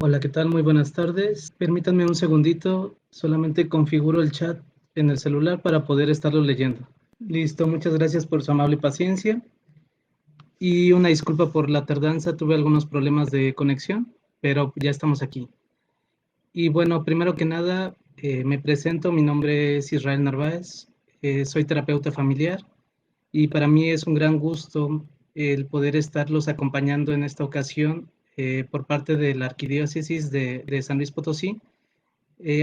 Hola, ¿qué tal? Muy buenas tardes. Permítanme un segundito, solamente configuro el chat en el celular para poder estarlo leyendo. Listo, muchas gracias por su amable paciencia y una disculpa por la tardanza, tuve algunos problemas de conexión, pero ya estamos aquí. Y bueno, primero que nada, me presento, mi nombre es Israel Narváez, soy terapeuta familiar y para mí es un gran gusto el poder estarlos acompañando en esta ocasión por parte de la Arquidiócesis de San Luis Potosí,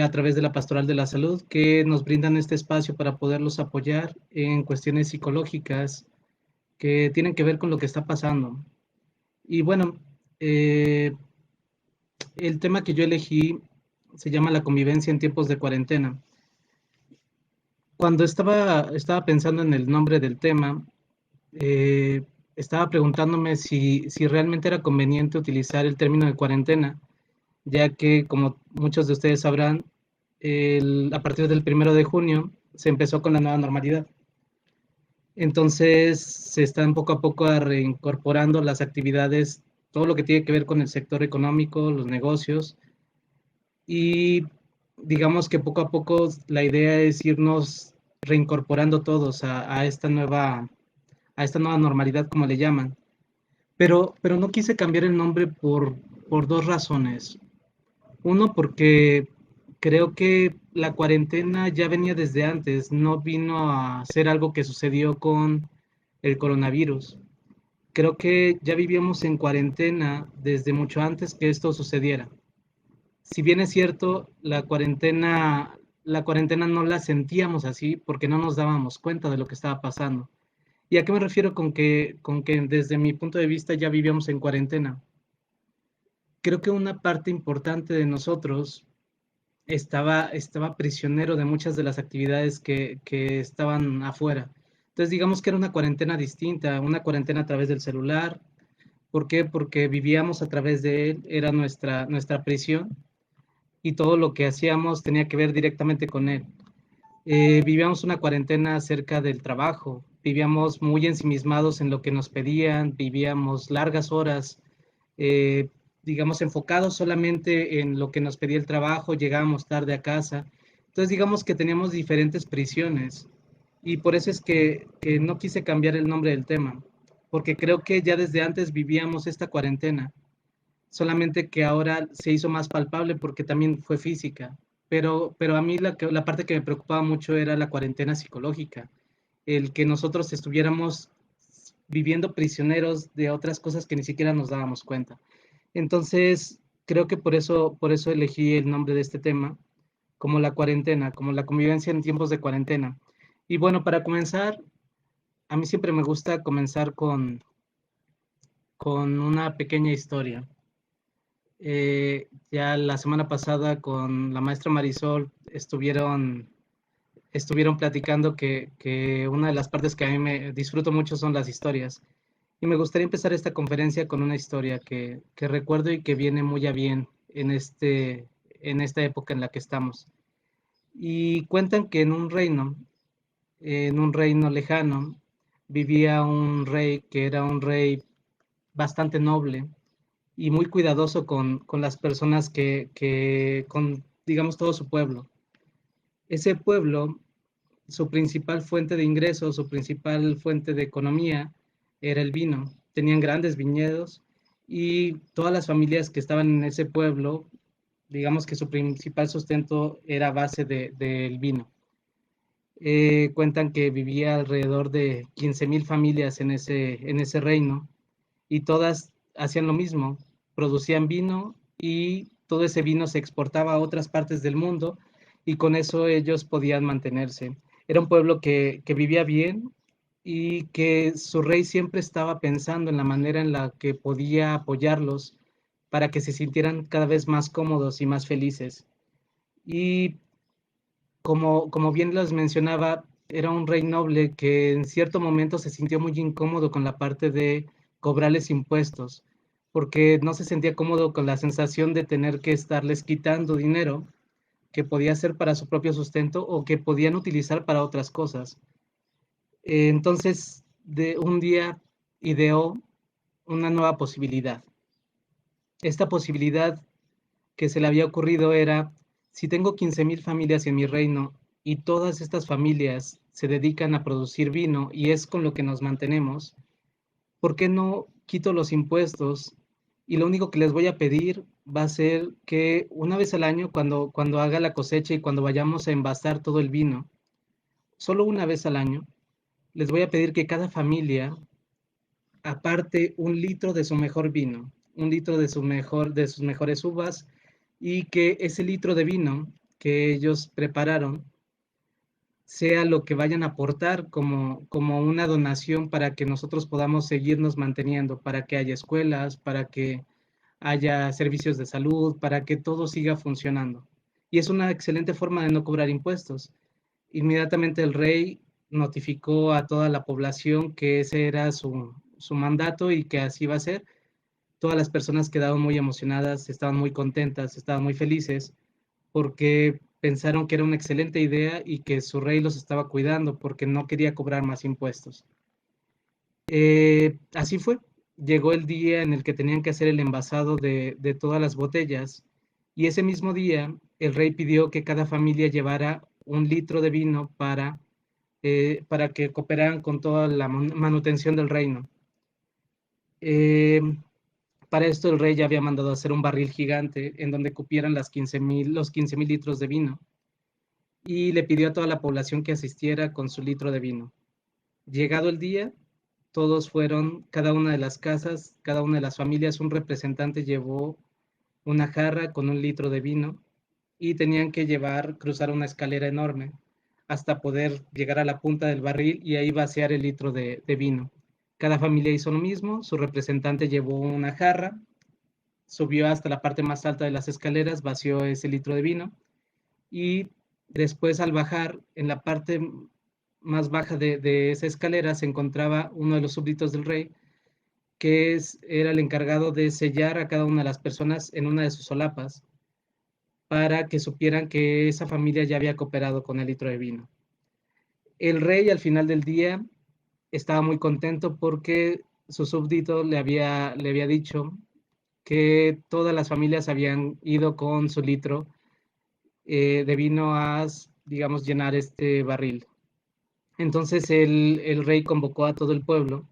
a través de la Pastoral de la Salud, que nos brindan este espacio para poderlos apoyar en cuestiones psicológicas que tienen que ver con lo que está pasando. Y bueno, eh, el tema que yo elegí se llama la convivencia en tiempos de cuarentena. Cuando estaba pensando en el nombre del tema, eh, estaba preguntándome si realmente era conveniente utilizar el término de cuarentena, ya que, como muchos de ustedes sabrán, a partir del 1 de junio se empezó con la nueva normalidad. Entonces se están poco a poco reincorporando las actividades, todo lo que tiene que ver con el sector económico, los negocios, y digamos que poco a poco la idea es irnos reincorporando todos a esta nueva normalidad, como le llaman. Pero no quise cambiar el nombre por dos razones. Uno, porque creo que la cuarentena ya venía desde antes, no vino a ser algo que sucedió con el coronavirus. Creo que ya vivíamos en cuarentena desde mucho antes que esto sucediera. Si bien es cierto, la cuarentena no la sentíamos así porque no nos dábamos cuenta de lo que estaba pasando. ¿Y a qué me refiero con que desde mi punto de vista ya vivíamos en cuarentena? Creo que una parte importante de nosotros estaba prisionero de muchas de las actividades que estaban afuera. Entonces, digamos que era una cuarentena distinta, una cuarentena a través del celular. ¿Por qué? Porque vivíamos a través de él, era nuestra prisión y todo lo que hacíamos tenía que ver directamente con él. Vivíamos una cuarentena acerca del trabajo, vivíamos muy ensimismados en lo que nos pedían, vivíamos largas horas, eh, digamos, enfocados solamente en lo que nos pedía el trabajo, llegábamos tarde a casa. Entonces, digamos que teníamos diferentes prisiones y por eso es que no quise cambiar el nombre del tema, porque creo que ya desde antes vivíamos esta cuarentena, solamente que ahora se hizo más palpable porque también fue física. Pero a mí la parte que me preocupaba mucho era la cuarentena psicológica, el que nosotros estuviéramos viviendo prisioneros de otras cosas que ni siquiera nos dábamos cuenta. Entonces, creo que por eso elegí el nombre de este tema, como la cuarentena, como la convivencia en tiempos de cuarentena. Y bueno, para comenzar, a mí siempre me gusta comenzar con una pequeña historia. Ya la semana pasada con la maestra Marisol estuvieron platicando que una de las partes que a mí me disfruto mucho son las historias. Y me gustaría empezar esta conferencia con una historia que recuerdo y que viene muy a bien en esta época en la que estamos. Y cuentan que en un reino lejano, vivía un rey que era un rey bastante noble y muy cuidadoso con las personas con, digamos, todo su pueblo. Ese pueblo, su principal fuente de ingresos, su principal fuente de economía era el vino. Tenían grandes viñedos y todas las familias que estaban en ese pueblo, digamos que su principal sustento era a base del vino. Cuentan que vivía alrededor de 15,000 familias en ese reino y todas hacían lo mismo, producían vino y todo ese vino se exportaba a otras partes del mundo y con eso ellos podían mantenerse. Era un pueblo que vivía bien y que su rey siempre estaba pensando en la manera en la que podía apoyarlos para que se sintieran cada vez más cómodos y más felices. Y como bien les mencionaba, era un rey noble que en cierto momento se sintió muy incómodo con la parte de cobrarles impuestos, porque no se sentía cómodo con la sensación de tener que estarles quitando dinero que podía ser para su propio sustento o que podían utilizar para otras cosas. Entonces, de un día ideó una nueva posibilidad. Esta posibilidad que se le había ocurrido era, si tengo 15,000 familias en mi reino y todas estas familias se dedican a producir vino y es con lo que nos mantenemos, ¿por qué no quito los impuestos? Y lo único que les voy a pedir va a ser que una vez al año, cuando haga la cosecha y cuando vayamos a envasar todo el vino, solo una vez al año, les voy a pedir que cada familia aparte 1 litro de su mejor vino, 1 litro de sus mejores uvas, y que ese litro de vino que ellos prepararon sea lo que vayan a aportar como una donación para que nosotros podamos seguirnos manteniendo, para que haya escuelas, para que haya servicios de salud, para que todo siga funcionando. Y es una excelente forma de no cobrar impuestos. Inmediatamente el rey notificó a toda la población que ese era su mandato y que así iba a ser. Todas las personas quedaron muy emocionadas, estaban muy contentas, estaban muy felices porque pensaron que era una excelente idea y que su rey los estaba cuidando porque no quería cobrar más impuestos. Así fue. Llegó el día en el que tenían que hacer el envasado de todas las botellas y ese mismo día el rey pidió que cada familia llevara 1 litro de vino para que cooperaran con toda la manutención del reino. Eh, para esto el rey ya había mandado a hacer un barril gigante en donde cupieran los 15,000 litros de vino y le pidió a toda la población que asistiera con su litro de vino. Llegado el día, todos fueron, cada una de las casas, cada una de las familias, un representante llevó una jarra con 1 litro de vino y tenían que cruzar una escalera enorme hasta poder llegar a la punta del barril y ahí vaciar el litro de vino. Cada familia hizo lo mismo, su representante llevó una jarra, subió hasta la parte más alta de las escaleras, vació ese litro de vino y después al bajar en la parte más baja de esa escalera se encontraba uno de los súbditos del rey que era el encargado de sellar a cada una de las personas en una de sus solapas para que supieran que esa familia ya había cooperado con el litro de vino. El rey al final del día estaba muy contento porque su súbdito le había dicho que todas las familias habían ido con su litro de vino a, digamos, llenar este barril. Entonces el rey convocó a todo el pueblo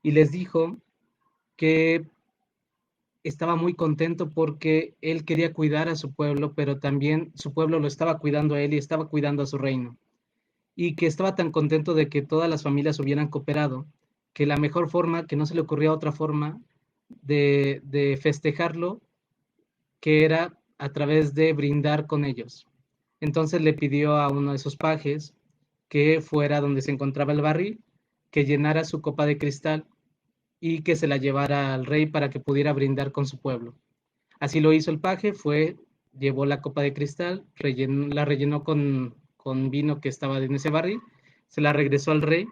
y les dijo que estaba muy contento porque él quería cuidar a su pueblo, pero también su pueblo lo estaba cuidando a él y estaba cuidando a su reino. Y que estaba tan contento de que todas las familias hubieran cooperado, que la mejor forma, que no se le ocurría otra forma de festejarlo, que era a través de brindar con ellos. Entonces le pidió a uno de sus pajes que fuera donde se encontraba el barril, que llenara su copa de cristal y que se la llevara al rey para que pudiera brindar con su pueblo. Así lo hizo el paje, llevó la copa de cristal, la rellenó con vino que estaba en ese barril, se la regresó al rey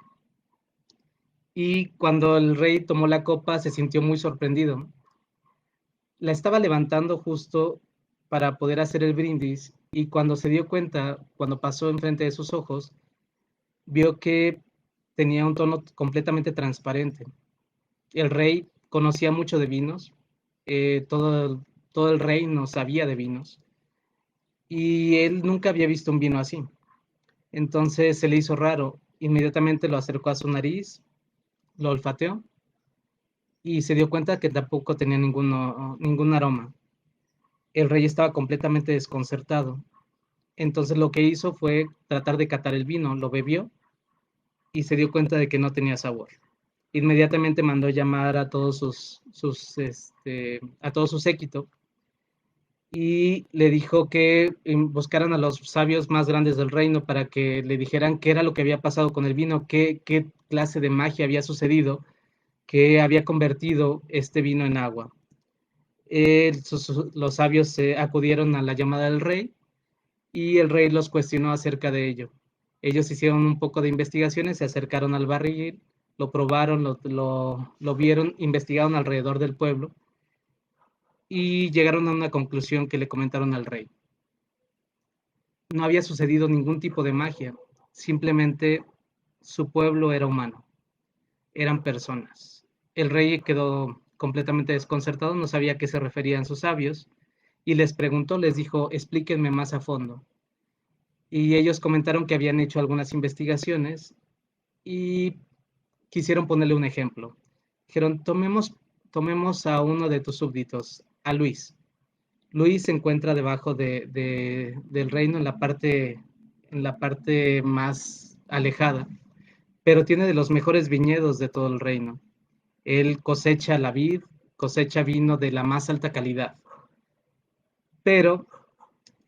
y cuando el rey tomó la copa se sintió muy sorprendido. La estaba levantando justo para poder hacer el brindis y cuando se dio cuenta, cuando pasó enfrente de sus ojos, vio que tenía un tono completamente transparente. El rey conocía mucho de vinos, todo el reino sabía de vinos y él nunca había visto un vino así. Entonces se le hizo raro, inmediatamente lo acercó a su nariz, lo olfateó y se dio cuenta que tampoco tenía ningún aroma. El rey estaba completamente desconcertado. Entonces lo que hizo fue tratar de catar el vino, lo bebió y se dio cuenta de que no tenía sabor. Inmediatamente mandó llamar a todos a todo su séquito y le dijo que buscaran a los sabios más grandes del reino para que le dijeran qué era lo que había pasado con el vino, qué clase de magia había sucedido que había convertido este vino en agua. Los sabios acudieron a la llamada del rey y el rey los cuestionó acerca de ello. Ellos hicieron un poco de investigaciones, se acercaron al barril, lo probaron, lo vieron, investigaron alrededor del pueblo y llegaron a una conclusión que le comentaron al rey. No había sucedido ningún tipo de magia, simplemente su pueblo era humano, eran personas. El rey quedó completamente desconcertado, no sabía a qué se referían sus sabios y les preguntó, les dijo, explíquenme más a fondo. Y ellos comentaron que habían hecho algunas investigaciones y quisieron ponerle un ejemplo. Dijeron, tomemos a uno de tus súbditos, a Luis. Luis se encuentra debajo del reino en la parte más alejada, pero tiene de los mejores viñedos de todo el reino. Él cosecha la vid, cosecha vino de la más alta calidad. Pero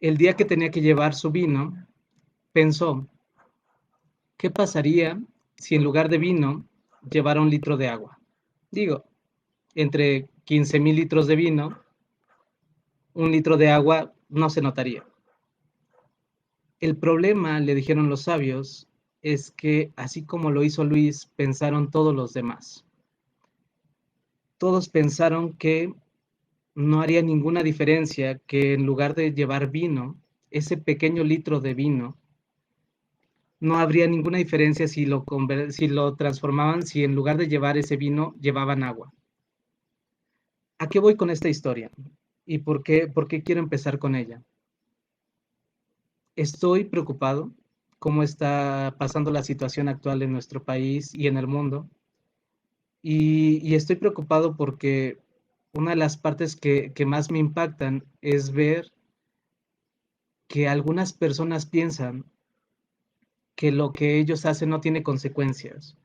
el día que tenía que llevar su vino, pensó, ¿qué pasaría si en lugar de vino llevara un litro de agua? Digo, entre 15,000 litros de vino, un litro de agua no se notaría. El problema, le dijeron los sabios, es que así como lo hizo Luis, pensaron todos los demás. Todos pensaron que no haría ninguna diferencia que en lugar de llevar vino, ese pequeño litro de vino, no habría ninguna diferencia si lo transformaban, si en lugar de llevar ese vino, llevaban agua. ¿A qué voy con esta historia? ¿Y por qué quiero empezar con ella? Estoy preocupado cómo está pasando la situación actual en nuestro país y en el mundo. Y estoy preocupado porque una de las partes que más me impactan es ver que algunas personas piensan que lo que ellos hacen no tiene consecuencias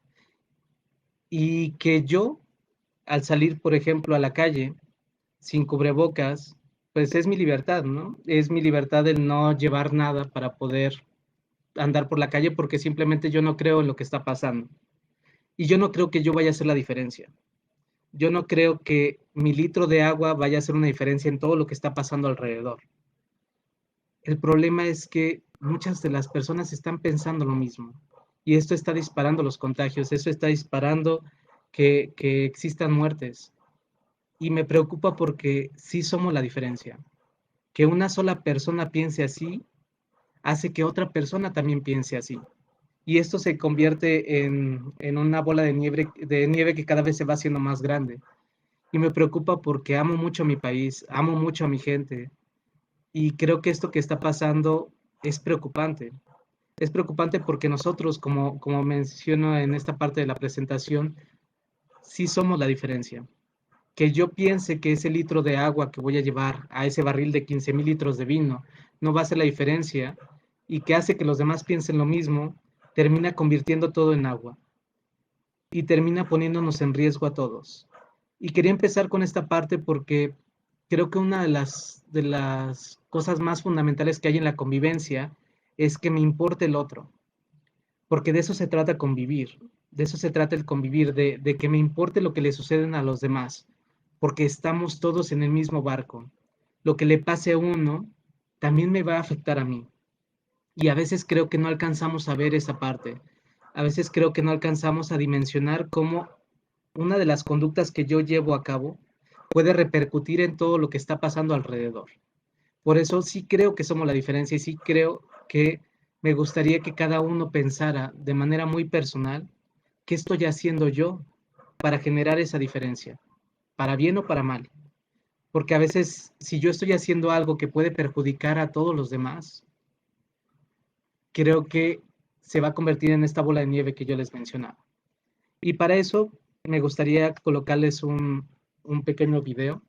y que yo, al salir, por ejemplo, a la calle sin cubrebocas, pues es mi libertad, ¿no? Es mi libertad el no llevar nada para poder andar por la calle porque simplemente yo no creo en lo que está pasando. Y yo no creo que yo vaya a hacer la diferencia. Yo no creo que mi litro de agua vaya a hacer una diferencia en todo lo que está pasando alrededor. El problema es que muchas de las personas están pensando lo mismo y esto está disparando los contagios, eso está disparando que existan muertes y me preocupa porque sí somos la diferencia. Que una sola persona piense así hace que otra persona también piense así. Y esto se convierte en una bola de nieve que cada vez se va haciendo más grande. Y me preocupa porque amo mucho a mi país, amo mucho a mi gente. Y creo que esto que está pasando es preocupante. Es preocupante porque nosotros, como menciono en esta parte de la presentación, sí somos la diferencia. Que yo piense que ese litro de agua que voy a llevar a ese barril de 15,000 litros de vino no va a hacer la diferencia y que hace que los demás piensen lo mismo, termina convirtiendo todo en agua y termina poniéndonos en riesgo a todos. Y quería empezar con esta parte porque creo que una de las cosas más fundamentales que hay en la convivencia es que me importe el otro, porque de eso se trata convivir, de eso se trata el convivir, de que me importe lo que le suceden a los demás, porque estamos todos en el mismo barco. Lo que le pase a uno también me va a afectar a mí. Y a veces creo que no alcanzamos a ver esa parte. A veces creo que no alcanzamos a dimensionar cómo una de las conductas que yo llevo a cabo puede repercutir en todo lo que está pasando alrededor. Por eso sí creo que somos la diferencia y sí creo que me gustaría que cada uno pensara de manera muy personal qué estoy haciendo yo para generar esa diferencia, para bien o para mal. Porque a veces si yo estoy haciendo algo que puede perjudicar a todos los demás, creo que se va a convertir en esta bola de nieve que yo les mencionaba. Y para eso me gustaría colocarles un pequeño video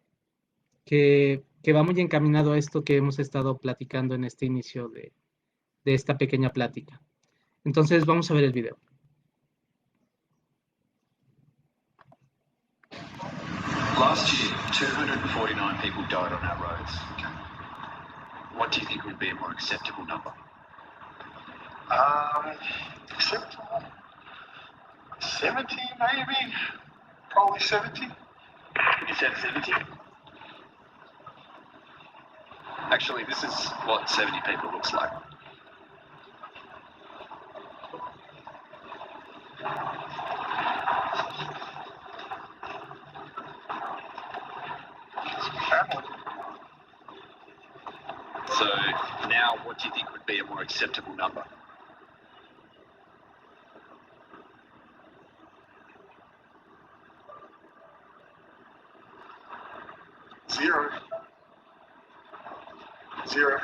que va muy encaminado a esto que hemos estado platicando en este inicio de esta pequeña plática. Entonces vamos a ver el video. Last year, 249 people died on our roads. What do you think would be a more acceptable number? Acceptable? 70 maybe? Probably 70. You said 70? Actually, this is what 70 people looks like. So now, what do you think would be a more acceptable number? Zero. 0.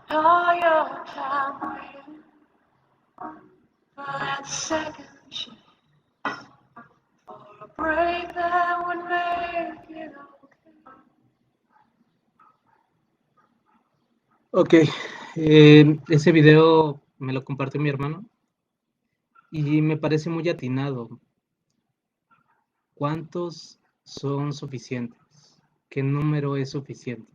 All your time waiting for that second chance, for a break that would make it okay. Ok, ese video me lo compartió mi hermano y me parece muy atinado. ¿Cuántos son suficientes? ¿Qué número es suficiente?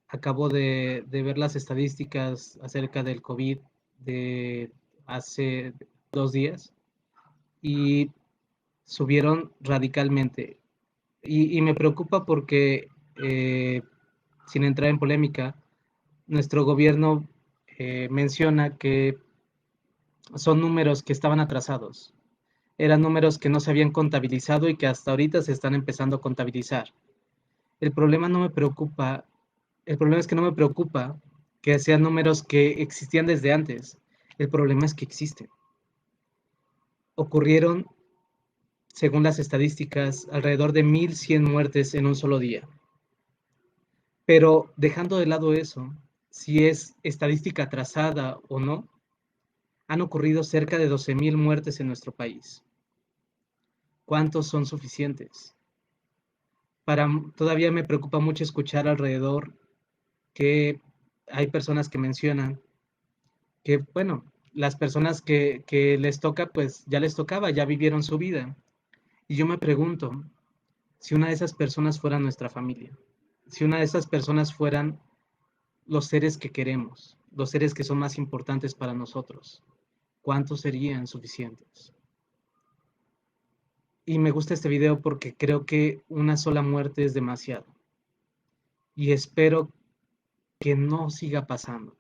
Acabo de ver las estadísticas acerca del COVID de hace 2 días y subieron radicalmente. Y me preocupa porque, sin entrar en polémica, nuestro gobierno menciona que son números que estaban atrasados. Eran números que no se habían contabilizado y que hasta ahorita se están empezando a contabilizar. El problema no me preocupa, el problema es que no me preocupa que sean números que existían desde antes. El problema es que existen. Ocurrieron, según las estadísticas, alrededor de 1,100 muertes en un solo día. Pero dejando de lado eso, si es estadística atrasada o no, han ocurrido cerca de 12,000 muertes en nuestro país. ¿Cuántos son suficientes? Todavía me preocupa mucho escuchar alrededor que hay personas que mencionan que, bueno, las personas que les toca, pues ya les tocaba, ya vivieron su vida. Y yo me pregunto, si una de esas personas fuera nuestra familia, si una de esas personas fueran los seres que queremos, los seres que son más importantes para nosotros, ¿cuántos serían suficientes? Y me gusta este video porque creo que una sola muerte es demasiado. Y espero que no siga pasando.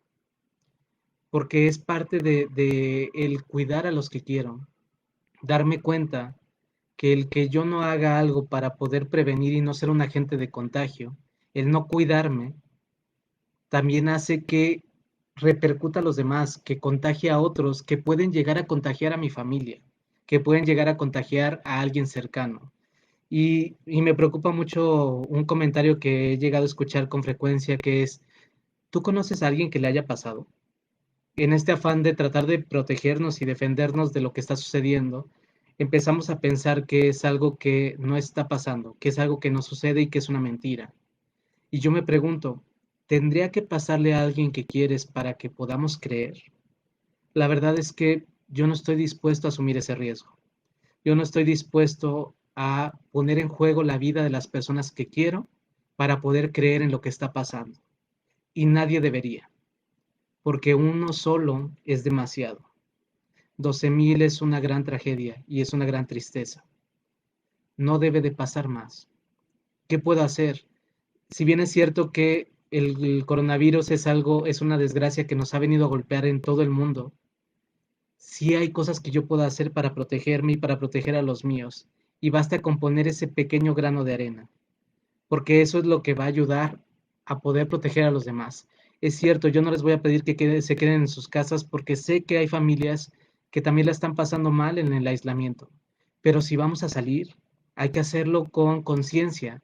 Porque es parte de el cuidar a los que quiero. Darme cuenta que el que yo no haga algo para poder prevenir y no ser un agente de contagio, el no cuidarme, también hace que repercuta a los demás, que contagie a otros, que pueden llegar a contagiar a mi familia, que pueden llegar a contagiar a alguien cercano. Y me preocupa mucho un comentario que he llegado a escuchar con frecuencia, que es, ¿tú conoces a alguien que le haya pasado? En este afán de tratar de protegernos y defendernos de lo que está sucediendo, empezamos a pensar que es algo que no está pasando, que es algo que no sucede y que es una mentira. Y yo me pregunto, ¿tendría que pasarle a alguien que quieres para que podamos creer? La verdad es que yo no estoy dispuesto a asumir ese riesgo. Yo no estoy dispuesto a poner en juego la vida de las personas que quiero para poder creer en lo que está pasando. Y nadie debería, porque uno solo es demasiado. 12,000 es una gran tragedia y es una gran tristeza. No debe de pasar más. ¿Qué puedo hacer? Si bien es cierto que el coronavirus es una desgracia que nos ha venido a golpear en todo el mundo, sí hay cosas que yo puedo hacer para protegerme y para proteger a los míos. Y basta con poner ese pequeño grano de arena, porque eso es lo que va a ayudar a poder proteger a los demás. Es cierto, yo no les voy a pedir que se queden en sus casas porque sé que hay familias que también la están pasando mal en el aislamiento. Pero si vamos a salir, hay que hacerlo con conciencia.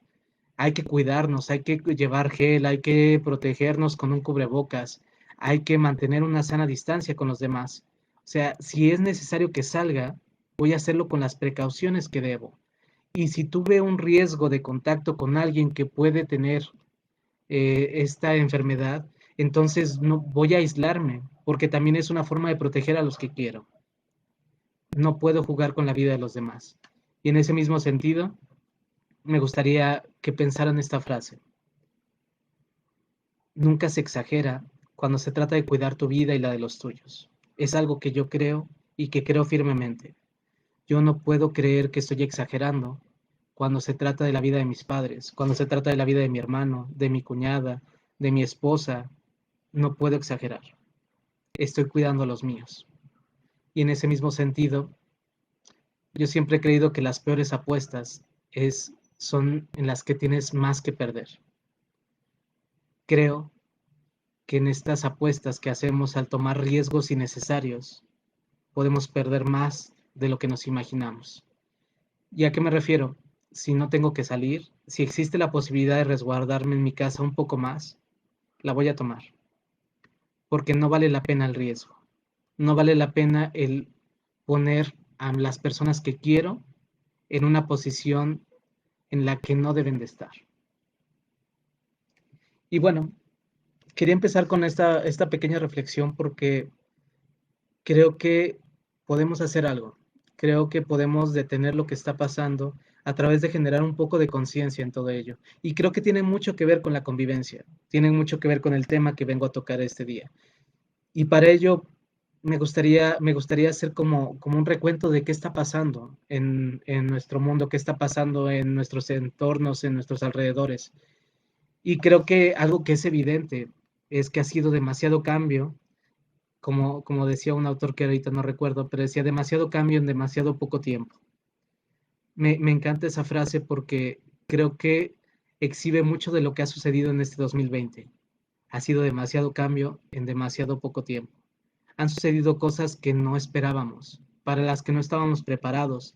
Hay que cuidarnos, hay que llevar gel, hay que protegernos con un cubrebocas, hay que mantener una sana distancia con los demás. O sea, si es necesario que salga, voy a hacerlo con las precauciones que debo. Y si tuve un riesgo de contacto con alguien que puede tener esta enfermedad, entonces no voy a aislarme, porque también es una forma de proteger a los que quiero. No puedo jugar con la vida de los demás. Y en ese mismo sentido, me gustaría que pensaran esta frase. Nunca se exagera cuando se trata de cuidar tu vida y la de los tuyos. Es algo que yo creo y que creo firmemente. Yo no puedo creer que estoy exagerando cuando se trata de la vida de mis padres, cuando se trata de la vida de mi hermano, de mi cuñada, de mi esposa. No puedo exagerar. Estoy cuidando a los míos. Y en ese mismo sentido, yo siempre he creído que las peores apuestas son en las que tienes más que perder. Creo que en estas apuestas que hacemos al tomar riesgos innecesarios, podemos perder más de lo que nos imaginamos. ¿Y a qué me refiero? Si no tengo que salir, si existe la posibilidad de resguardarme en mi casa un poco más, la voy a tomar, porque no vale la pena el riesgo. No vale la pena el poner a las personas que quiero en una posición en la que no deben de estar. Y bueno, quería empezar con esta pequeña reflexión porque creo que podemos hacer algo. Creo que podemos detener lo que está pasando a través de generar un poco de conciencia en todo ello. Y creo que tiene mucho que ver con la convivencia, tiene mucho que ver con el tema que vengo a tocar este día. Y para ello me gustaría hacer como un recuento de qué está pasando en nuestro mundo, qué está pasando en nuestros entornos, en nuestros alrededores. Y creo que algo que es evidente es que ha sido demasiado cambio, como decía un autor que ahorita no recuerdo, pero decía demasiado cambio en demasiado poco tiempo. Me encanta esa frase porque creo que exhibe mucho de lo que ha sucedido en este 2020. Ha sido demasiado cambio en demasiado poco tiempo. Han sucedido cosas que no esperábamos, para las que no estábamos preparados.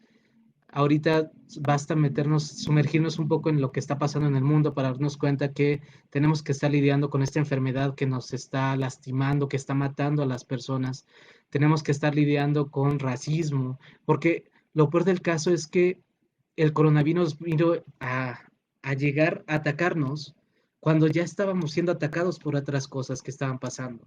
Ahorita basta sumergirnos un poco en lo que está pasando en el mundo para darnos cuenta que tenemos que estar lidiando con esta enfermedad que nos está lastimando, que está matando a las personas. Tenemos que estar lidiando con racismo, porque lo peor del caso es que el coronavirus vino a llegar a atacarnos cuando ya estábamos siendo atacados por otras cosas que estaban pasando.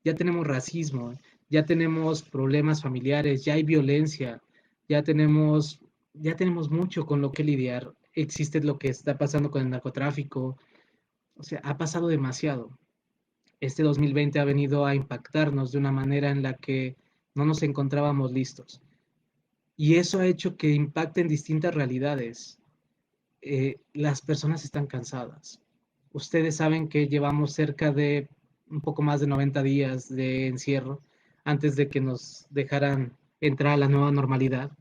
Ya tenemos racismo, ya tenemos problemas familiares, ya hay violencia, ya tenemos mucho con lo que lidiar. Existe lo que está pasando con el narcotráfico. O sea, ha pasado demasiado. Este 2020 ha venido a impactarnos de una manera en la que no nos encontrábamos listos. Y eso ha hecho que impacten distintas realidades. Las personas están cansadas. Ustedes saben que llevamos cerca de un poco más de 90 días de encierro antes de que nos dejaran entrar a la nueva normalidad.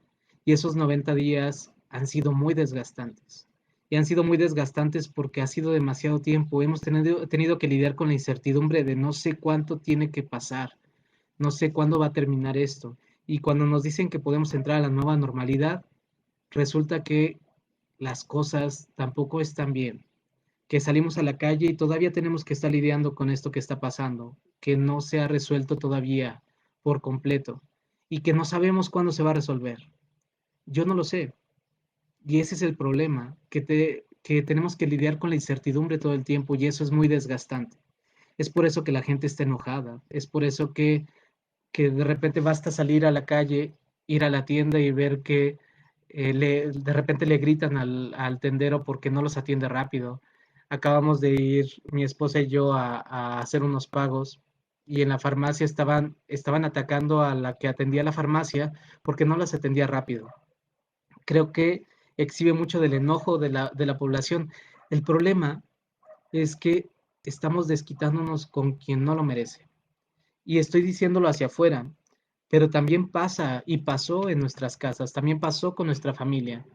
Y esos 90 días han sido muy desgastantes. Y han sido muy desgastantes porque ha sido demasiado tiempo. Hemos tenido que lidiar con la incertidumbre de no sé cuánto tiene que pasar, no sé cuándo va a terminar esto. Y cuando nos dicen que podemos entrar a la nueva normalidad, resulta que las cosas tampoco están bien, que salimos a la calle y todavía tenemos que estar lidiando con esto que está pasando, que no se ha resuelto todavía por completo y que no sabemos cuándo se va a resolver. Yo no lo sé. Y ese es el problema, que tenemos que lidiar con la incertidumbre todo el tiempo y eso es muy desgastante. Es por eso que la gente está enojada, es por eso que de repente basta salir a la calle, ir a la tienda y ver que de repente le gritan al tendero porque no los atiende rápido. Acabamos de ir mi esposa y yo a hacer unos pagos y en la farmacia estaban atacando a la que atendía la farmacia porque no las atendía rápido. Creo que exhibe mucho del enojo de la población. El problema es que estamos desquitándonos con quien no lo merece. Y estoy diciéndolo hacia afuera, pero también pasa y pasó en nuestras casas, también pasó con nuestra familia,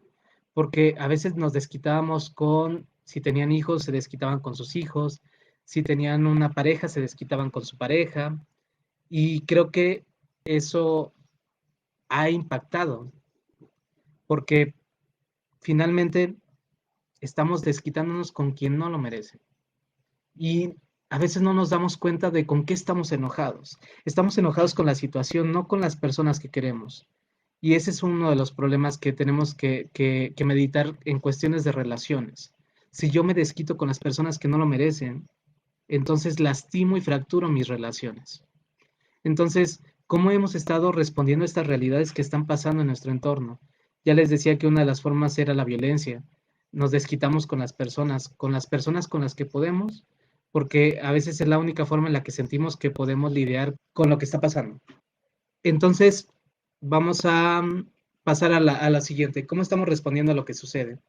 porque a veces nos desquitábamos si tenían hijos, se desquitaban con sus hijos, si tenían una pareja, se desquitaban con su pareja, y creo que eso ha impactado, porque finalmente estamos desquitándonos con quien no lo merece. Y a veces no nos damos cuenta de con qué estamos enojados. Estamos enojados con la situación, no con las personas que queremos. Y ese es uno de los problemas que tenemos que meditar en cuestiones de relaciones. Si yo me desquito con las personas que no lo merecen, entonces lastimo y fracturo mis relaciones. Entonces, ¿cómo hemos estado respondiendo a estas realidades que están pasando en nuestro entorno? Ya les decía que una de las formas era la violencia. Nos desquitamos con las personas con las que podemos, porque a veces es la única forma en la que sentimos que podemos lidiar con lo que está pasando. Entonces, vamos a pasar a la siguiente. ¿Cómo estamos respondiendo a lo que sucede?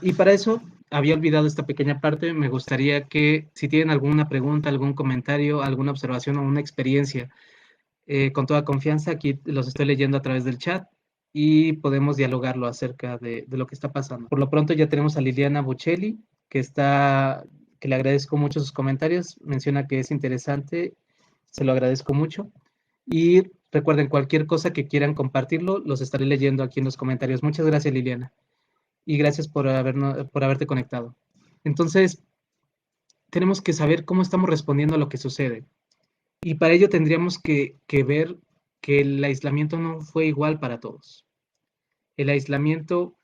Y para eso, había olvidado esta pequeña parte. Me gustaría que si tienen alguna pregunta, algún comentario, alguna observación o una experiencia, con toda confianza, aquí los estoy leyendo a través del chat y podemos dialogarlo acerca de lo que está pasando. Por lo pronto ya tenemos a Liliana Bocelli, que está que le agradezco mucho sus comentarios. Menciona que es interesante, se lo agradezco mucho. Y recuerden, cualquier cosa que quieran compartirlo, los estaré leyendo aquí en los comentarios. Muchas gracias, Liliana. Y gracias por haberte conectado. Entonces, tenemos que saber cómo estamos respondiendo a lo que sucede. Y para ello tendríamos que ver que el aislamiento no fue igual para todos. El aislamiento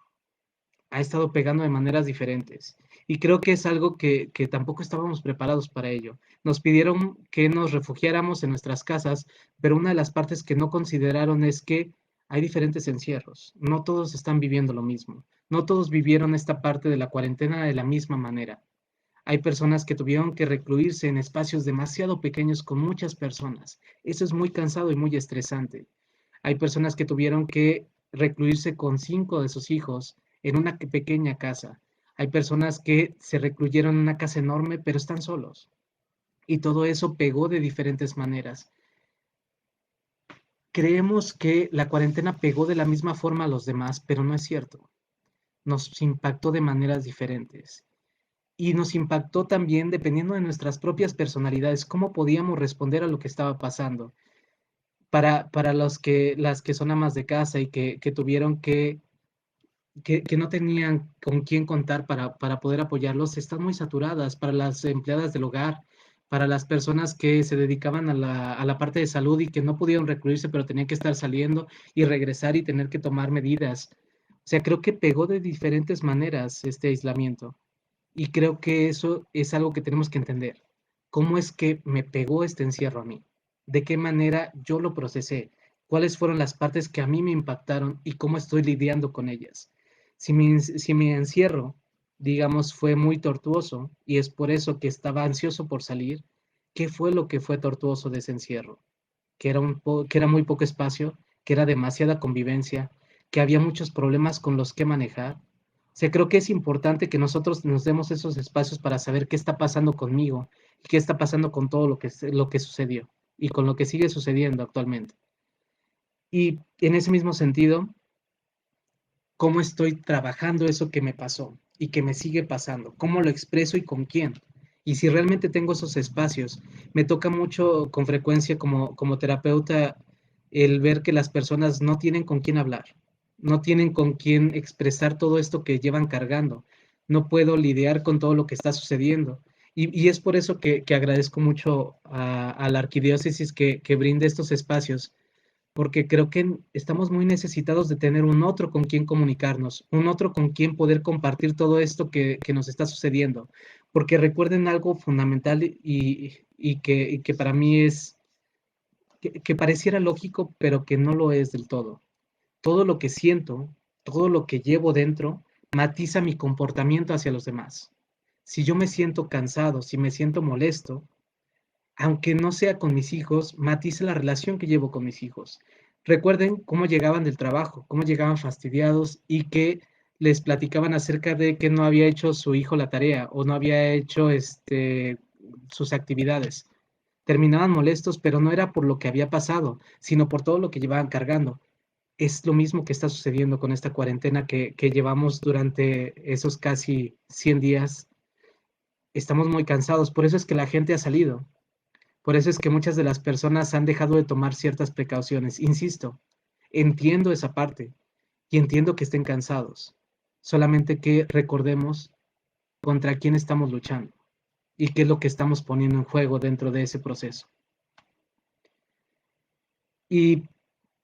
ha estado pegando de maneras diferentes. Y creo que es algo que tampoco estábamos preparados para ello. Nos pidieron que nos refugiáramos en nuestras casas, pero una de las partes que no consideraron es que hay diferentes encierros. No todos están viviendo lo mismo. No todos vivieron esta parte de la cuarentena de la misma manera. Hay personas que tuvieron que recluirse en espacios demasiado pequeños con muchas personas. Eso es muy cansado y muy estresante. Hay personas que tuvieron que recluirse con 5 de sus hijos en una pequeña casa. Hay personas que se recluyeron en una casa enorme, pero están solos. Y todo eso pegó de diferentes maneras. Creemos que la cuarentena pegó de la misma forma a los demás, pero no es cierto. Nos impactó de maneras diferentes. Y nos impactó también dependiendo de nuestras propias personalidades, cómo podíamos responder a lo que estaba pasando. Para las que son amas de casa y que tuvieron que no tenían con quién contar para poder apoyarlos, están muy saturadas. Para las empleadas del hogar, para las personas que se dedicaban a la parte de salud y que no pudieron recluirse, pero tenían que estar saliendo y regresar y tener que tomar medidas. O sea, creo que pegó de diferentes maneras este aislamiento. Y creo que eso es algo que tenemos que entender. ¿Cómo es que me pegó este encierro a mí? ¿De qué manera yo lo procesé? ¿Cuáles fueron las partes que a mí me impactaron y cómo estoy lidiando con ellas? Si mi encierro, digamos, fue muy tortuoso y es por eso que estaba ansioso por salir, ¿qué fue lo que fue tortuoso de ese encierro? Que era muy poco espacio, que era demasiada convivencia, que había muchos problemas con los que manejar. O sea, creo que es importante que nosotros nos demos esos espacios para saber qué está pasando conmigo y qué está pasando con todo lo que sucedió y con lo que sigue sucediendo actualmente. Y en ese mismo sentido, cómo estoy trabajando eso que me pasó y que me sigue pasando, cómo lo expreso y con quién. Y si realmente tengo esos espacios, me toca mucho con frecuencia como terapeuta el ver que las personas no tienen con quién hablar, no tienen con quién expresar todo esto que llevan cargando. No puedo lidiar con todo lo que está sucediendo. Y es por eso que agradezco mucho a la arquidiócesis que brinde estos espacios porque creo que estamos muy necesitados de tener un otro con quien comunicarnos, un otro con quien poder compartir todo esto que nos está sucediendo. Porque recuerden algo fundamental y que para mí es, que pareciera lógico, pero que no lo es del todo. Todo lo que siento, todo lo que llevo dentro, matiza mi comportamiento hacia los demás. Si yo me siento cansado, si me siento molesto, aunque no sea con mis hijos, matiza la relación que llevo con mis hijos. Recuerden cómo llegaban del trabajo, cómo llegaban fastidiados y que les platicaban acerca de que no había hecho su hijo la tarea o no había hecho sus actividades. Terminaban molestos, pero no era por lo que había pasado, sino por todo lo que llevaban cargando. Es lo mismo que está sucediendo con esta cuarentena que llevamos durante esos casi 100 días. Estamos muy cansados, por eso es que la gente ha salido. Por eso es que muchas de las personas han dejado de tomar ciertas precauciones. Insisto, entiendo esa parte y entiendo que estén cansados. Solamente que recordemos contra quién estamos luchando y qué es lo que estamos poniendo en juego dentro de ese proceso. Y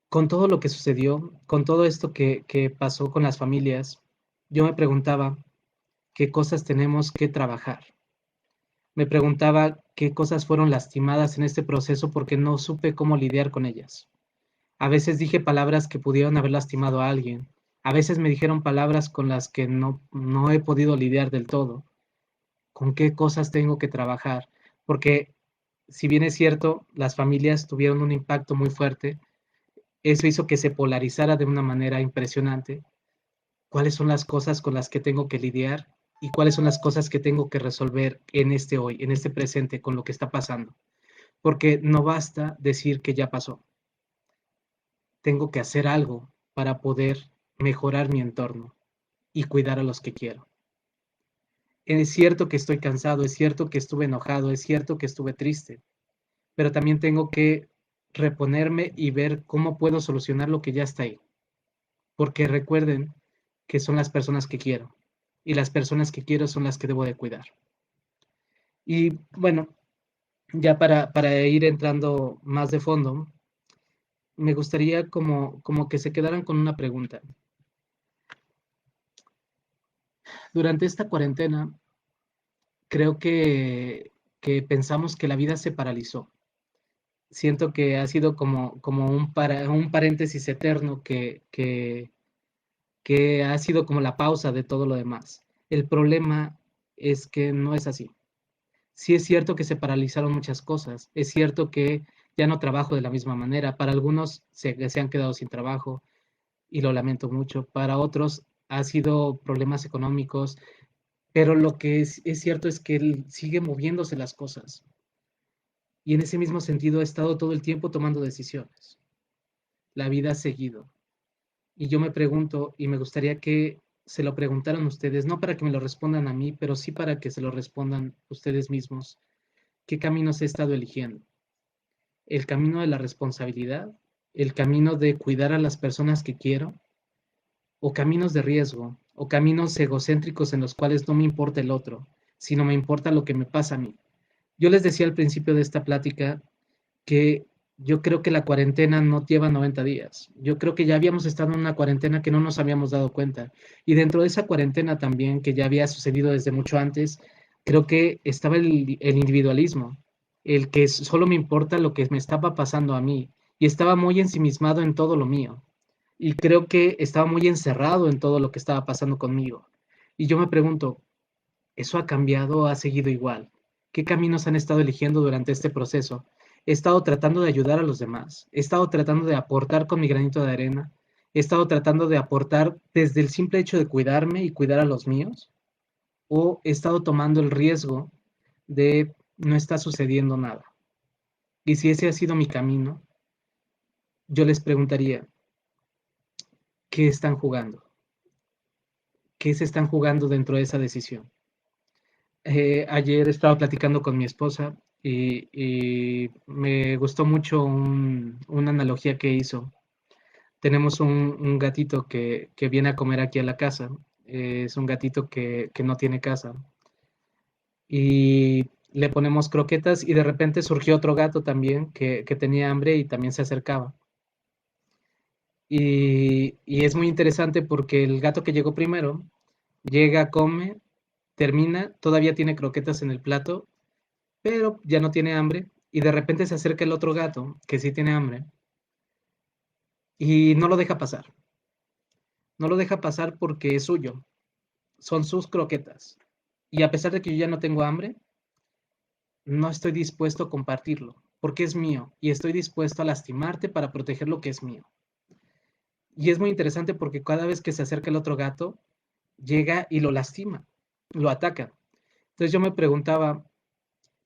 con todo lo que sucedió, con todo esto que pasó con las familias, yo me preguntaba qué cosas tenemos que trabajar. Me preguntaba qué cosas fueron lastimadas en este proceso porque no supe cómo lidiar con ellas. A veces dije palabras que pudieron haber lastimado a alguien. A veces me dijeron palabras con las que no he podido lidiar del todo. ¿Con qué cosas tengo que trabajar? Porque si bien es cierto, las familias tuvieron un impacto muy fuerte, eso hizo que se polarizara de una manera impresionante. ¿Cuáles son las cosas con las que tengo que lidiar? ¿Y cuáles son las cosas que tengo que resolver en este hoy, en este presente, con lo que está pasando? Porque no basta decir que ya pasó. Tengo que hacer algo para poder mejorar mi entorno y cuidar a los que quiero. Es cierto que estoy cansado, es cierto que estuve enojado, es cierto que estuve triste, pero también tengo que reponerme y ver cómo puedo solucionar lo que ya está ahí. Porque recuerden que son las personas que quiero y las personas que quiero son las que debo de cuidar. Y bueno, ya para ir entrando más de fondo, me gustaría como que se quedaran con una pregunta. Durante esta cuarentena, creo que pensamos que la vida se paralizó. Siento que ha sido como un paréntesis eterno que ha sido como la pausa de todo lo demás. El problema es que no es así. Sí es cierto que se paralizaron muchas cosas, es cierto que ya no trabajo de la misma manera, para algunos se han quedado sin trabajo y lo lamento mucho, para otros ha sido problemas económicos, pero lo que es cierto es que sigue moviéndose las cosas y en ese mismo sentido he estado todo el tiempo tomando decisiones. La vida ha seguido. Y yo me pregunto, y me gustaría que se lo preguntaran ustedes, no para que me lo respondan a mí, pero sí para que se lo respondan ustedes mismos. ¿Qué caminos he estado eligiendo? ¿El camino de la responsabilidad? ¿El camino de cuidar a las personas que quiero? ¿O caminos de riesgo? ¿O caminos egocéntricos en los cuales no me importa el otro, sino me importa lo que me pasa a mí? Yo les decía al principio de esta plática que yo creo que la cuarentena no lleva 90 días. Yo creo que ya habíamos estado en una cuarentena que no nos habíamos dado cuenta. Y dentro de esa cuarentena también, que ya había sucedido desde mucho antes, creo que estaba el individualismo, el que solo me importa lo que me estaba pasando a mí. Y estaba muy ensimismado en todo lo mío. Y creo que estaba muy encerrado en todo lo que estaba pasando conmigo. Y yo me pregunto, ¿eso ha cambiado o ha seguido igual? ¿Qué caminos han estado eligiendo durante este proceso? He estado tratando de ayudar a los demás, he estado tratando de aportar con mi granito de arena, he estado tratando de aportar desde el simple hecho de cuidarme y cuidar a los míos, o he estado tomando el riesgo de no está sucediendo nada. Y si ese ha sido mi camino, yo les preguntaría, ¿qué están jugando? ¿Qué se están jugando dentro de esa decisión? Ayer estaba platicando con mi esposa y me gustó mucho una analogía que hizo. Tenemos un gatito que viene a comer aquí a la casa. Es un gatito que no tiene casa. Y le ponemos croquetas y de repente surgió otro gato también que tenía hambre y también se acercaba. Y es muy interesante porque el gato que llegó primero llega, come, termina, todavía tiene croquetas en el plato pero ya no tiene hambre y de repente se acerca el otro gato que sí tiene hambre y no lo deja pasar. No lo deja pasar porque es suyo, son sus croquetas. Y a pesar de que yo ya no tengo hambre, no estoy dispuesto a compartirlo porque es mío y estoy dispuesto a lastimarte para proteger lo que es mío. Y es muy interesante porque cada vez que se acerca el otro gato, llega y lo lastima, lo ataca. Entonces yo me preguntaba,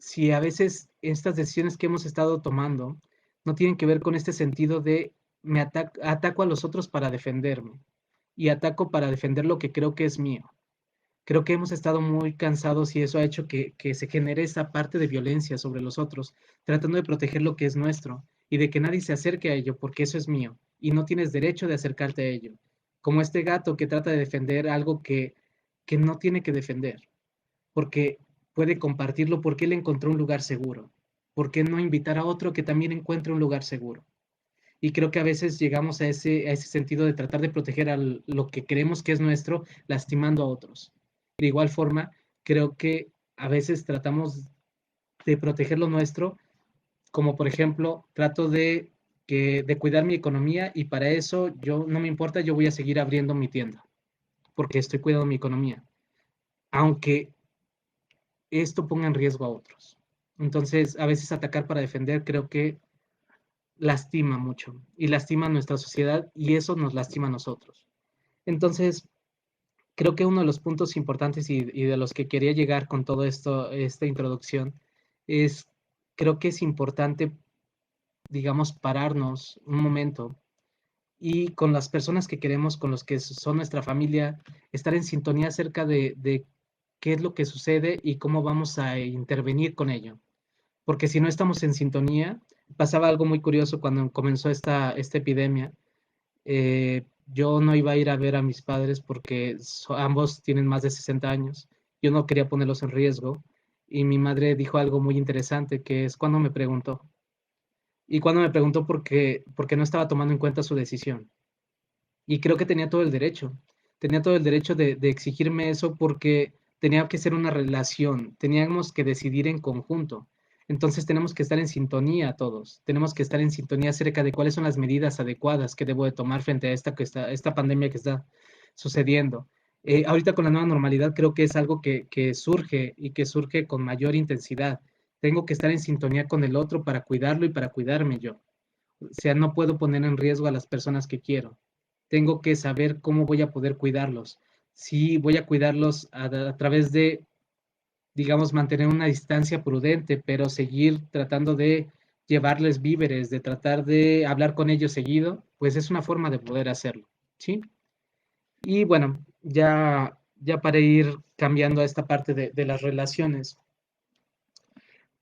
si a veces estas decisiones que hemos estado tomando no tienen que ver con este sentido de ataco a los otros para defenderme y ataco para defender lo que creo que es mío. Creo que hemos estado muy cansados y eso ha hecho que se genere esa parte de violencia sobre los otros, tratando de proteger lo que es nuestro y de que nadie se acerque a ello porque eso es mío y no tienes derecho de acercarte a ello. Como este gato que trata de defender algo que no tiene que defender porque puede compartirlo, porque él encontró un lugar seguro. ¿Por qué no invitar a otro que también encuentre un lugar seguro? Y creo que a veces llegamos a ese sentido de tratar de proteger lo que creemos que es nuestro, lastimando a otros. De igual forma, creo que a veces tratamos de proteger lo nuestro, como por ejemplo, trato de cuidar mi economía y para eso yo no me importa, yo voy a seguir abriendo mi tienda, porque estoy cuidando mi economía. Aunque esto ponga en riesgo a otros. Entonces, a veces atacar para defender creo que lastima mucho y lastima a nuestra sociedad y eso nos lastima a nosotros. Entonces, creo que uno de los puntos importantes y de los que quería llegar con todo esto, esta introducción, es, creo que es importante, digamos, pararnos un momento y con las personas que queremos, con los que son nuestra familia, estar en sintonía acerca de qué es lo que sucede y cómo vamos a intervenir con ello. Porque si no estamos en sintonía, pasaba algo muy curioso cuando comenzó esta epidemia. Yo no iba a ir a ver a mis padres porque ambos tienen más de 60 años. Yo no quería ponerlos en riesgo. Y mi madre dijo algo muy interesante, que es cuando me preguntó. Y cuando me preguntó porque no estaba tomando en cuenta su decisión. Y creo que tenía todo el derecho. Tenía todo el derecho de exigirme eso porque tenía que ser una relación. Teníamos que decidir en conjunto. Entonces tenemos que estar en sintonía todos. Tenemos que estar en sintonía acerca de cuáles son las medidas adecuadas que debo de tomar frente a esta pandemia que está sucediendo. Ahorita con la nueva normalidad creo que es algo que surge y que surge con mayor intensidad. Tengo que estar en sintonía con el otro para cuidarlo y para cuidarme yo. O sea, no puedo poner en riesgo a las personas que quiero. Tengo que saber cómo voy a poder cuidarlos. Sí, voy a cuidarlos a través de, digamos, mantener una distancia prudente, pero seguir tratando de llevarles víveres, de tratar de hablar con ellos seguido, pues es una forma de poder hacerlo, ¿sí? Y bueno, ya para ir cambiando a esta parte de las relaciones,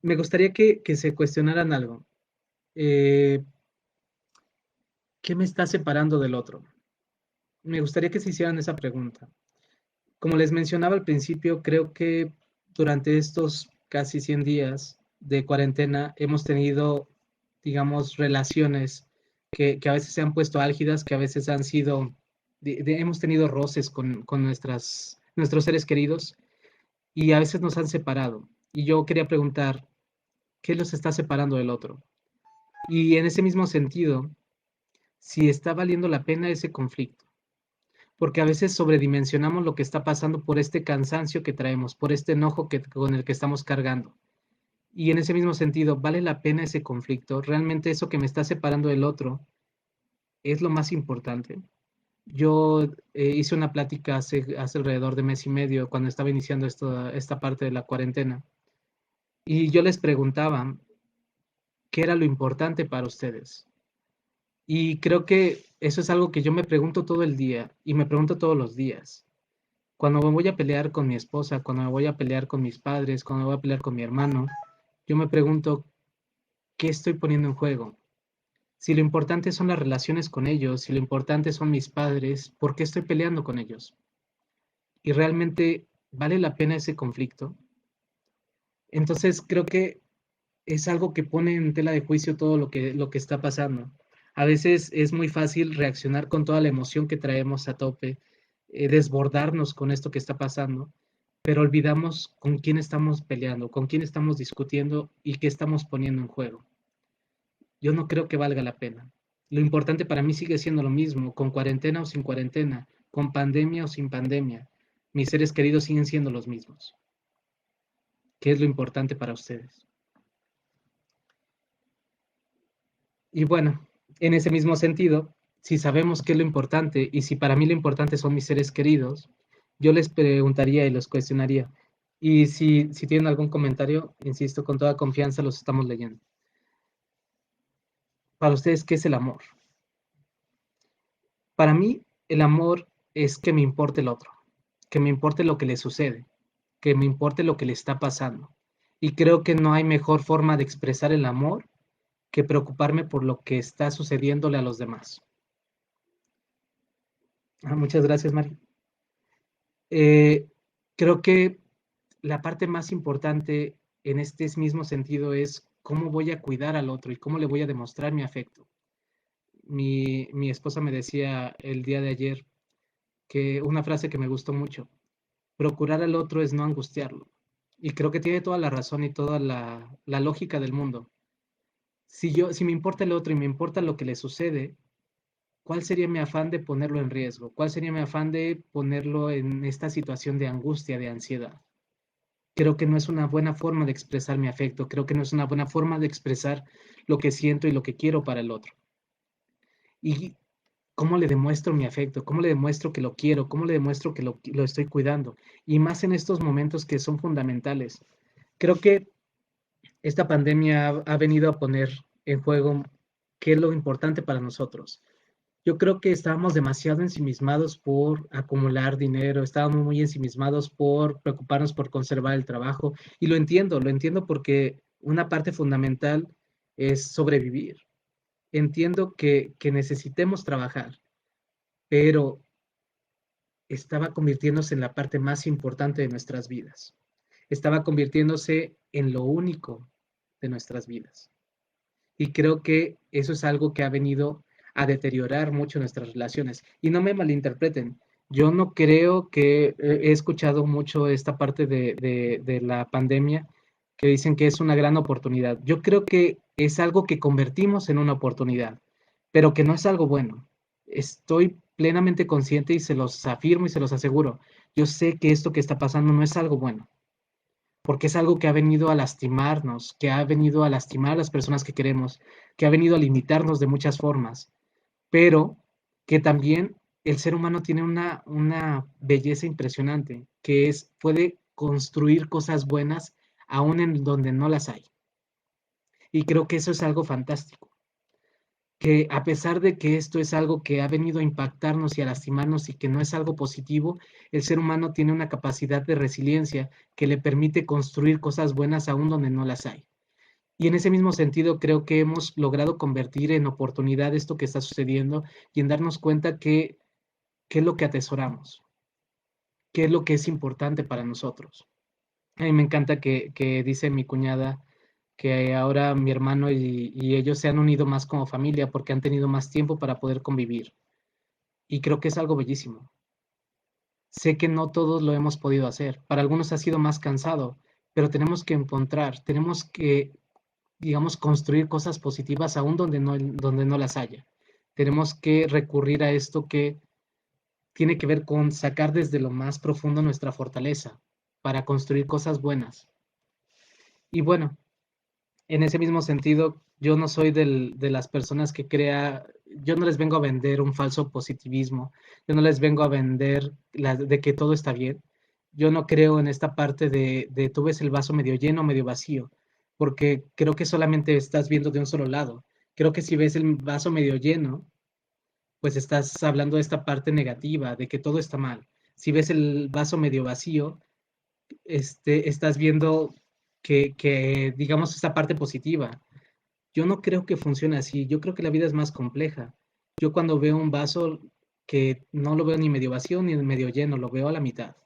me gustaría que se cuestionaran algo. ¿Qué me está separando del otro? Me gustaría que se hicieran esa pregunta. Como les mencionaba al principio, creo que durante estos casi 100 días de cuarentena hemos tenido, digamos, relaciones que a veces se han puesto álgidas, que a veces han sido, hemos tenido roces con nuestros seres queridos y a veces nos han separado. Y yo quería preguntar, ¿qué los está separando del otro? Y en ese mismo sentido, si está valiendo la pena ese conflicto, porque a veces sobredimensionamos lo que está pasando por este cansancio que traemos, por este enojo con el que estamos cargando. Y en ese mismo sentido, ¿vale la pena ese conflicto? ¿Realmente eso que me está separando del otro es lo más importante? Yo hice una plática hace alrededor de mes y medio, cuando estaba iniciando esta parte de la cuarentena, y yo les preguntaba, ¿qué era lo importante para ustedes? Y creo que eso es algo que yo me pregunto todo el día y me pregunto todos los días. Cuando me voy a pelear con mi esposa, cuando me voy a pelear con mis padres, cuando me voy a pelear con mi hermano, yo me pregunto, ¿qué estoy poniendo en juego? Si lo importante son las relaciones con ellos, si lo importante son mis padres, ¿por qué estoy peleando con ellos? ¿Y realmente vale la pena ese conflicto? Entonces creo que es algo que pone en tela de juicio todo lo que está pasando. A veces es muy fácil reaccionar con toda la emoción que traemos a tope, desbordarnos con esto que está pasando, pero olvidamos con quién estamos peleando, con quién estamos discutiendo y qué estamos poniendo en juego. Yo no creo que valga la pena. Lo importante para mí sigue siendo lo mismo, con cuarentena o sin cuarentena, con pandemia o sin pandemia. Mis seres queridos siguen siendo los mismos. ¿Qué es lo importante para ustedes? Y bueno, en ese mismo sentido, si sabemos qué es lo importante y si para mí lo importante son mis seres queridos, yo les preguntaría y los cuestionaría. Y si tienen algún comentario, insisto, con toda confianza los estamos leyendo. Para ustedes, ¿qué es el amor? Para mí, el amor es que me importe el otro, que me importe lo que le sucede, que me importe lo que le está pasando. Y creo que no hay mejor forma de expresar el amor que preocuparme por lo que está sucediéndole a los demás. Muchas gracias, Mari. Eh, Creo que la parte más importante en este mismo sentido es cómo voy a cuidar al otro y cómo le voy a demostrar mi afecto. Mi esposa me decía el día de ayer que una frase que me gustó mucho, procurar al otro es no angustiarlo. Y creo que tiene toda la razón y toda la lógica del mundo. Si me importa el otro y me importa lo que le sucede, ¿cuál sería mi afán de ponerlo en riesgo? ¿Cuál sería mi afán de ponerlo en esta situación de angustia, de ansiedad? Creo que no es una buena forma de expresar mi afecto, creo que no es una buena forma de expresar lo que siento y lo que quiero para el otro. Y cómo le demuestro mi afecto, cómo le demuestro que lo quiero, cómo le demuestro que lo estoy cuidando. Y más en estos momentos que son fundamentales. Creo que esta pandemia ha venido a poner en juego qué es lo importante para nosotros. Yo creo que estábamos demasiado ensimismados por acumular dinero, estábamos muy ensimismados por preocuparnos por conservar el trabajo. Y lo entiendo porque una parte fundamental es sobrevivir. Entiendo que necesitemos trabajar, pero estaba convirtiéndose en la parte más importante de nuestras vidas. Estaba convirtiéndose en lo único de nuestras vidas. Y creo que eso es algo que ha venido a deteriorar mucho nuestras relaciones. Y no me malinterpreten, yo no creo que he escuchado mucho esta parte de la pandemia que dicen que es una gran oportunidad. Yo creo que es algo que convertimos en una oportunidad, pero que no es algo bueno. Estoy plenamente consciente y se los afirmo y se los aseguro. Yo sé que esto que está pasando no es algo bueno porque es algo que ha venido a lastimarnos, que ha venido a lastimar a las personas que queremos, que ha venido a limitarnos de muchas formas, pero que también el ser humano tiene una belleza impresionante, que es, puede construir cosas buenas aún en donde no las hay. Y creo que eso es algo fantástico, que a pesar de que esto es algo que ha venido a impactarnos y a lastimarnos y que no es algo positivo, el ser humano tiene una capacidad de resiliencia que le permite construir cosas buenas aún donde no las hay. Y en ese mismo sentido, creo que hemos logrado convertir en oportunidad esto que está sucediendo y en darnos cuenta que qué es lo que atesoramos, qué es lo que es importante para nosotros. A mí me encanta que dice mi cuñada que ahora mi hermano y ellos se han unido más como familia porque han tenido más tiempo para poder convivir. Y creo que es algo bellísimo. Sé que no todos lo hemos podido hacer. Para algunos ha sido más cansado, pero tenemos que encontrar, tenemos que, digamos, construir cosas positivas aún donde no las haya. Tenemos que recurrir a esto que tiene que ver con sacar desde lo más profundo nuestra fortaleza para construir cosas buenas. Y bueno, en ese mismo sentido, yo no soy de las personas que crea, yo no les vengo a vender un falso positivismo, yo no les vengo a vender de que todo está bien. Yo no creo en esta parte de tú ves el vaso medio lleno o medio vacío, porque creo que solamente estás viendo de un solo lado. Creo que si ves el vaso medio lleno, pues estás hablando de esta parte negativa, de que todo está mal. Si ves el vaso medio vacío, estás viendo digamos, esta parte positiva. Yo no creo que funcione así. Yo creo que la vida es más compleja. Yo cuando veo un vaso que no lo veo ni medio vacío ni medio lleno, lo veo a la mitad,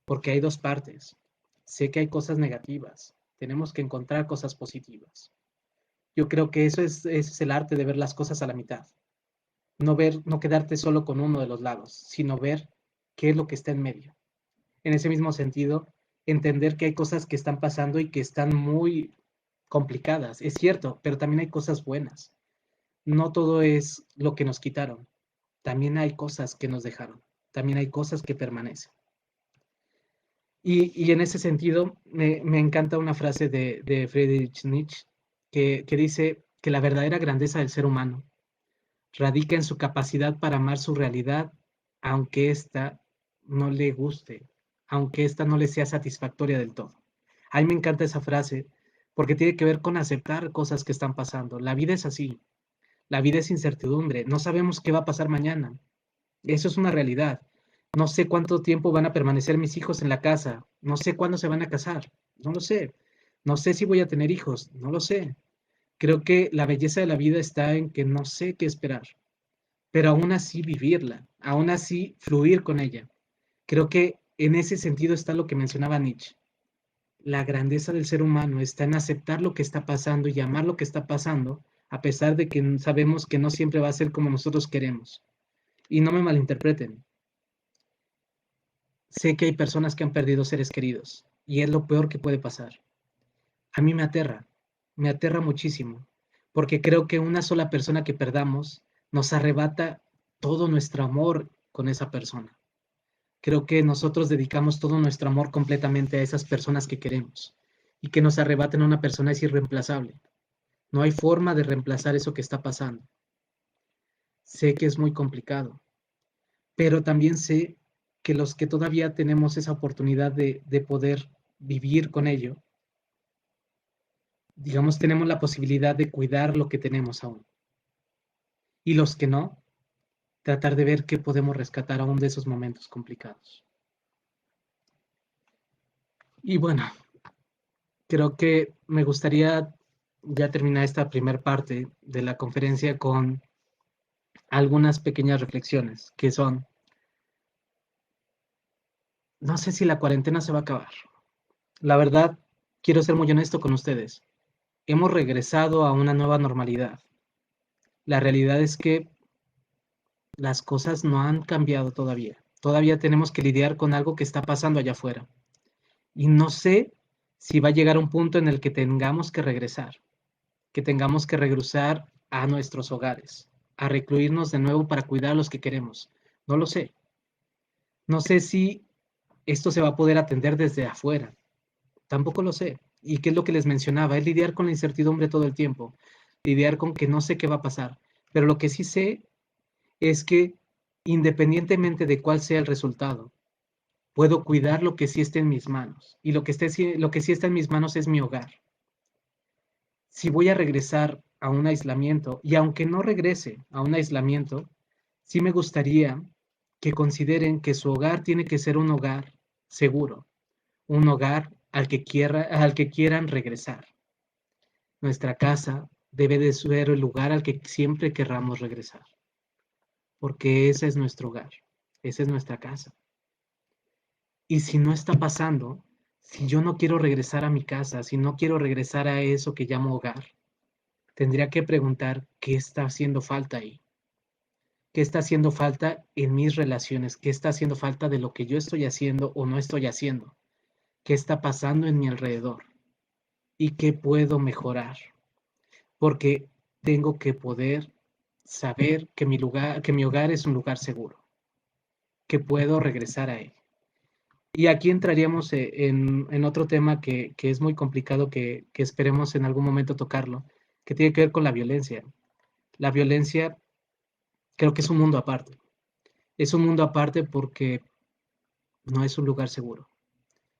porque hay dos partes. Sé que hay cosas negativas. Tenemos que encontrar cosas positivas. Yo creo que ese es el arte de ver las cosas a la mitad. No ver, no quedarte solo con uno de los lados, sino ver qué es lo que está en medio. En ese mismo sentido, entender que hay cosas que están pasando y que están muy complicadas, es cierto, pero también hay cosas buenas. No todo es lo que nos quitaron, también hay cosas que nos dejaron, también hay cosas que permanecen. Y en ese sentido, me encanta una frase de Friedrich Nietzsche que dice que la verdadera grandeza del ser humano radica en su capacidad para amar su realidad, aunque ésta no le guste, aunque ésta no le sea satisfactoria del todo. A mí me encanta esa frase porque tiene que ver con aceptar cosas que están pasando. La vida es así, la vida es incertidumbre, no sabemos qué va a pasar mañana. Eso es una realidad. No sé cuánto tiempo van a permanecer mis hijos en la casa, no sé cuándo se van a casar, no lo sé. No sé si voy a tener hijos, no lo sé. Creo que la belleza de la vida está en que no sé qué esperar, pero aún así vivirla, aún así fluir con ella. Creo que en ese sentido está lo que mencionaba Nietzsche. La grandeza del ser humano está en aceptar lo que está pasando y amar lo que está pasando, a pesar de que sabemos que no siempre va a ser como nosotros queremos. Y no me malinterpreten. Sé que hay personas que han perdido seres queridos y es lo peor que puede pasar. A mí me aterra muchísimo, porque creo que una sola persona que perdamos nos arrebata todo nuestro amor con esa persona. Creo que nosotros dedicamos todo nuestro amor completamente a esas personas que queremos y que nos arrebaten a una persona es irreemplazable. No hay forma de reemplazar eso que está pasando. Sé que es muy complicado, pero también sé que los que todavía tenemos esa oportunidad de poder vivir con ello, digamos, tenemos la posibilidad de cuidar lo que tenemos aún. Y los que no, tratar de ver qué podemos rescatar aún de esos momentos complicados. Y bueno, creo que me gustaría ya terminar esta primera parte de la conferencia con algunas pequeñas reflexiones, que son, no sé si la cuarentena se va a acabar. La verdad, quiero ser muy honesto con ustedes. Hemos regresado a una nueva normalidad. La realidad es que las cosas no han cambiado todavía. Todavía tenemos que lidiar con algo que está pasando allá afuera. Y no sé si va a llegar un punto en el que tengamos que regresar a nuestros hogares, a recluirnos de nuevo para cuidar a los que queremos. No lo sé. No sé si esto se va a poder atender desde afuera. Tampoco lo sé. ¿Y qué es lo que les mencionaba? Es lidiar con la incertidumbre todo el tiempo, lidiar con que no sé qué va a pasar. Pero lo que sí sé es que independientemente de cuál sea el resultado, puedo cuidar lo que sí esté en mis manos. Y lo que sí está en mis manos es mi hogar. Si voy a regresar a un aislamiento, y aunque no regrese a un aislamiento, sí me gustaría que consideren que su hogar tiene que ser un hogar seguro, un hogar al que quieran regresar. Nuestra casa debe de ser el lugar al que siempre querramos regresar, porque ese es nuestro hogar, esa es nuestra casa. Y si no está pasando, si yo no quiero regresar a mi casa, si no quiero regresar a eso que llamo hogar, tendría que preguntar qué está haciendo falta ahí. ¿Qué está haciendo falta en mis relaciones? ¿Qué está haciendo falta de lo que yo estoy haciendo o no estoy haciendo? ¿Qué está pasando en mi alrededor? ¿Y qué puedo mejorar? Porque tengo que poder saber que mi hogar es un lugar seguro, que puedo regresar a él. Y aquí entraríamos en otro tema que es muy complicado, que esperemos en algún momento tocarlo, que tiene que ver con la violencia. La violencia creo que es un mundo aparte. Es un mundo aparte porque no es un lugar seguro.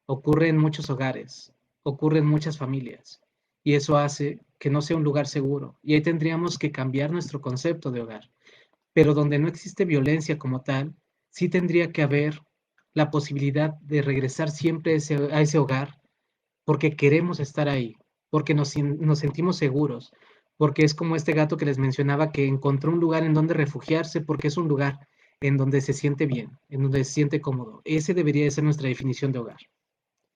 Ocurre en muchos hogares, ocurre en muchas familias, y eso hace que no sea un lugar seguro. Y ahí tendríamos que cambiar nuestro concepto de hogar. Pero donde no existe violencia como tal, sí tendría que haber la posibilidad de regresar siempre a ese hogar porque queremos estar ahí, porque nos sentimos seguros, porque es como este gato que les mencionaba que encontró un lugar en donde refugiarse porque es un lugar en donde se siente bien, en donde se siente cómodo. Ese debería de ser nuestra definición de hogar.